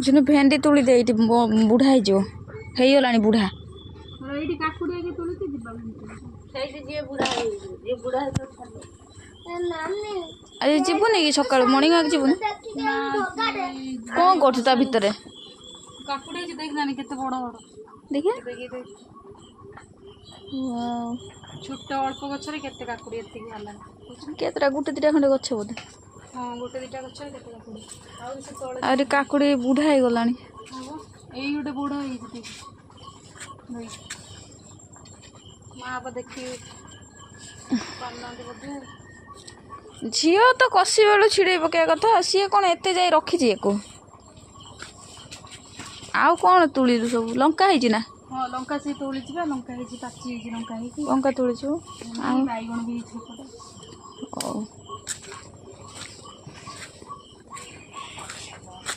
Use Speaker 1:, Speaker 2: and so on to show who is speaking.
Speaker 1: झुनु भेंडी तुली दे इटी बुढ़ा हो गला बुढ़ा आज जीवनी कि सका मर्णिंग वाक जीवन कौन कर भितर देखिए
Speaker 2: छोट अल्प गचर केते काकुड़ी
Speaker 1: केतरा गोटे दिटा खंडे गछ बोधे
Speaker 2: हाँ गोटे दिटा गचर केते काकुड़ी
Speaker 1: आउरी काकुड़ी बुढ़ा हो गला
Speaker 2: एई गोटे बुढ़ा हो माँ बा देखी
Speaker 1: झील तो कषि बेलू छिड़े पकड़ा कथा सी कौन एत जाए रखी को आउ कौन तुली सब लंका है ना
Speaker 2: हाँ लंका से तोली लंका पाची लंका
Speaker 1: लंका तुली
Speaker 2: बैगण भी
Speaker 1: ओ